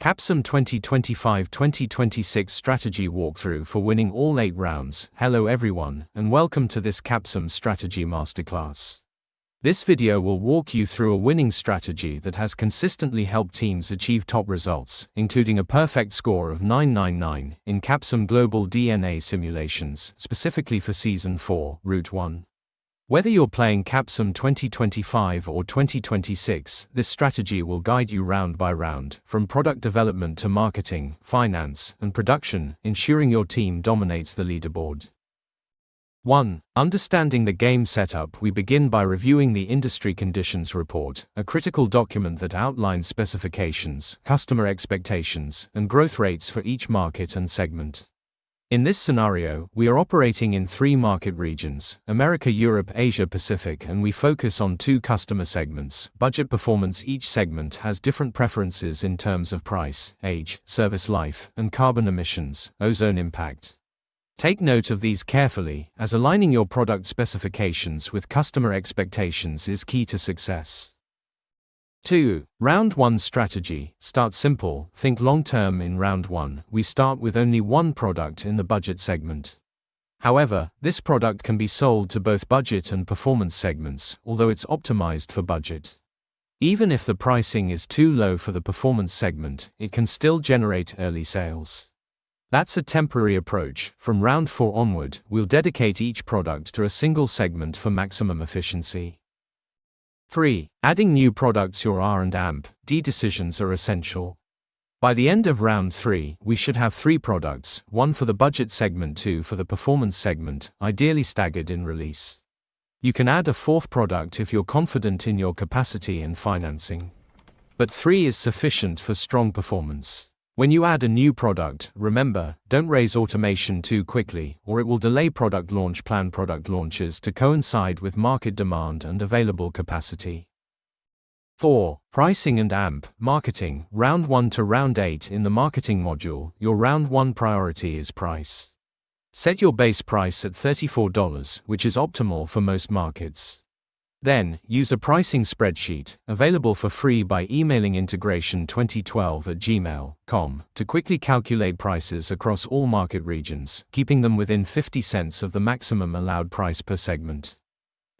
CAPSIM 2025-2026 Strategy Walkthrough for winning all 8 rounds. Hello everyone, and welcome to this CAPSIM Strategy Masterclass. This video will walk you through a winning strategy that has consistently helped teams achieve top results, including a perfect score of 999 in Capsim GlobalDNA simulations, specifically for Season 4, Route 1. Whether you're playing CAPSIM 2025 or 2026, this strategy will guide you round by round, from product development to marketing, finance, and production, ensuring your team dominates the leaderboard. 1. Understanding the game setup. We begin by reviewing the Industry Conditions Report, a critical document that outlines specifications, customer expectations, and growth rates for each market and segment. In this scenario, we are operating in 3 market regions, America, Europe, Asia Pacific, and we focus on 2 customer segments, budget performance. Each segment has different preferences in terms of price, age, service life, and carbon emissions, ozone impact. Take note of these carefully, as aligning your product specifications with customer expectations is key to success. 2. Round 1 Strategy. Start simple, think long-term. In Round 1, we start with only one product in the budget segment. However, this product can be sold to both budget and performance segments, although it's optimized for budget. Even if the pricing is too low for the performance segment, it can still generate early sales. That's a temporary approach. From Round 4 onward, we'll dedicate each product to a single segment for maximum efficiency. 3. Adding new products. Your R&D decisions are essential. By the end of Round 3, we should have 3 products, 1 for the budget segment, 2 for the performance segment, ideally staggered in release. You can add a 4th product if you're confident in your capacity and financing. But 3 is sufficient for strong performance. When you add a new product, remember, don't raise automation too quickly, or it will delay product launch. Plan product launches to coincide with market demand and available capacity. 4. Pricing and marketing. Round 1 to Round 8. In the marketing module, your Round 1 priority is price. Set your base price at $34, which is optimal for most markets. Then, use a pricing spreadsheet, available for free by emailing integration2012@gmail.com, to quickly calculate prices across all market regions, keeping them within 50 cents of the maximum allowed price per segment.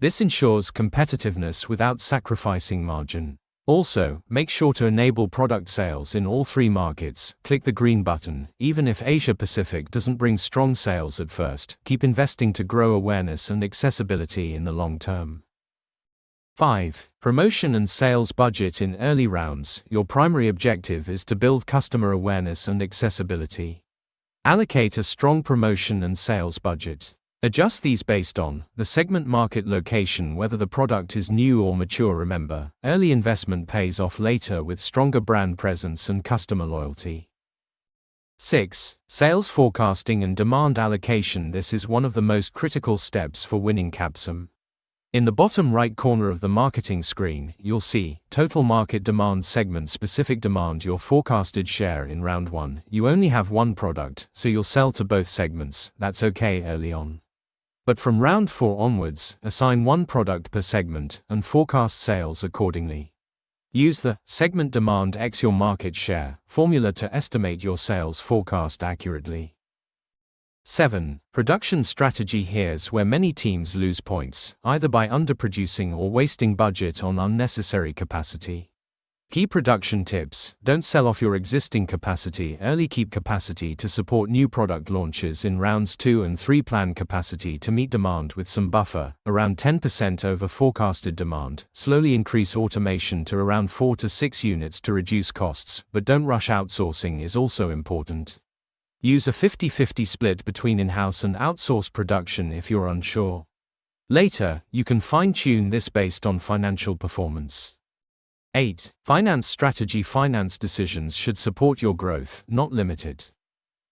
This ensures competitiveness without sacrificing margin. Also, make sure to enable product sales in all 3 markets. Click the green button. Even if Asia Pacific doesn't bring strong sales at first, keep investing to grow awareness and accessibility in the long term. 5. Promotion and sales budget. In early rounds, your primary objective is to build customer awareness and accessibility. Allocate a strong promotion and sales budget. Adjust these based on the segment, market, location, whether the product is new or mature. Remember, early investment pays off later with stronger brand presence and customer loyalty. 6. Sales forecasting and demand allocation. This is one of the most critical steps for winning CAPSIM. In the bottom right corner of the marketing screen, you'll see total market demand, segment specific demand, your forecasted share. In Round 1, you only have one product, so you'll sell to both segments. That's okay early on. But from Round 4 onwards, assign one product per segment and forecast sales accordingly. Use the segment demand x your market share formula to estimate your sales forecast accurately. 7. Production strategy. Here's where many teams lose points, either by underproducing or wasting budget on unnecessary capacity. Key production tips: don't sell off your existing capacity early. Keep capacity to support new product launches. In Rounds 2 and 3, plan capacity to meet demand with some buffer, around 10% over forecasted demand. Slowly increase automation to around 4 to 6 units to reduce costs, but don't rush. Outsourcing is also important. Use a 50-50 split between in-house and outsourced production if you're unsure. Later, you can fine-tune this based on financial performance. 8. Finance strategy. Finance decisions should support your growth, not limit it.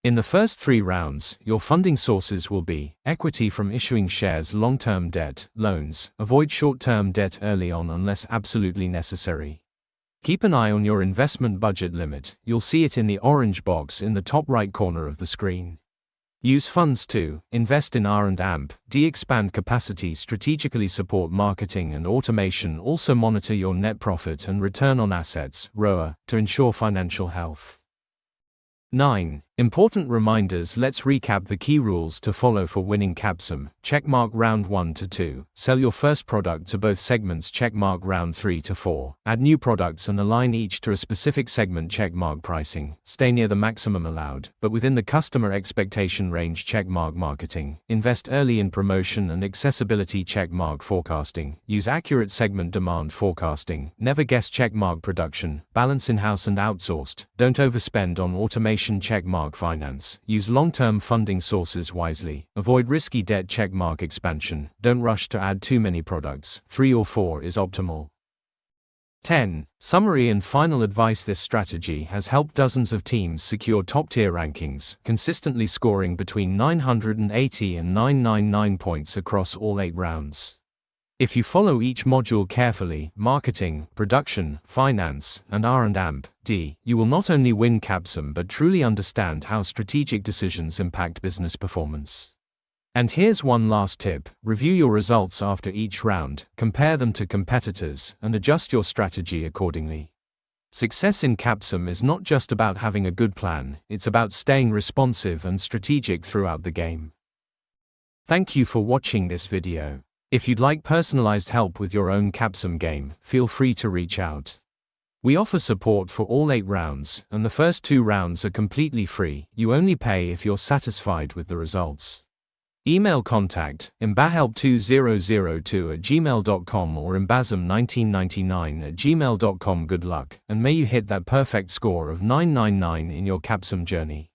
In the first 3 rounds, your funding sources will be equity from issuing shares, long-term debt, loans. Avoid short-term debt early on unless absolutely necessary. Keep an eye on your investment budget limit. You'll see it in the orange box in the top right corner of the screen. Use funds to invest in R&D, expand capacity, strategically support marketing and automation. Also monitor your net profit and return on assets (ROA) to ensure financial health. 9. Important reminders. Let's recap the key rules to follow for winning CAPSIM. Checkmark round 1 to 2. Sell your first product to both segments. Checkmark round 3 to 4. Add new products and align each to a specific segment. Checkmark pricing. Stay near the maximum allowed, but within the customer expectation range. Checkmark marketing. Invest early in promotion and accessibility. Checkmark forecasting. Use accurate segment demand forecasting. Never guess. Checkmark production. Balance in-house and outsourced. Don't overspend on automation. Checkmark finance. Use long-term funding sources wisely. Avoid risky debt. Checkmark expansion. Don't rush to add too many products. 3 or 4 is optimal. 10. Summary and final advice. This strategy has helped dozens of teams secure top-tier rankings, consistently scoring between 980 and 999 points across all 8 rounds. If you follow each module carefully, marketing, production, finance, and R&D, you will not only win CAPSIM but truly understand how strategic decisions impact business performance. And here's one last tip: review your results after each round, compare them to competitors, and adjust your strategy accordingly. Success in CAPSIM is not just about having a good plan, it's about staying responsive and strategic throughout the game. Thank you for watching this video. If you'd like personalized help with your own CAPSIM game, feel free to reach out. We offer support for all 8 rounds, and the first 2 rounds are completely free. You only pay if you're satisfied with the results. Email contact imbahelp2002@gmail.com or imbasm1999@gmail.com. Good luck, and may you hit that perfect score of 999 in your CAPSIM journey.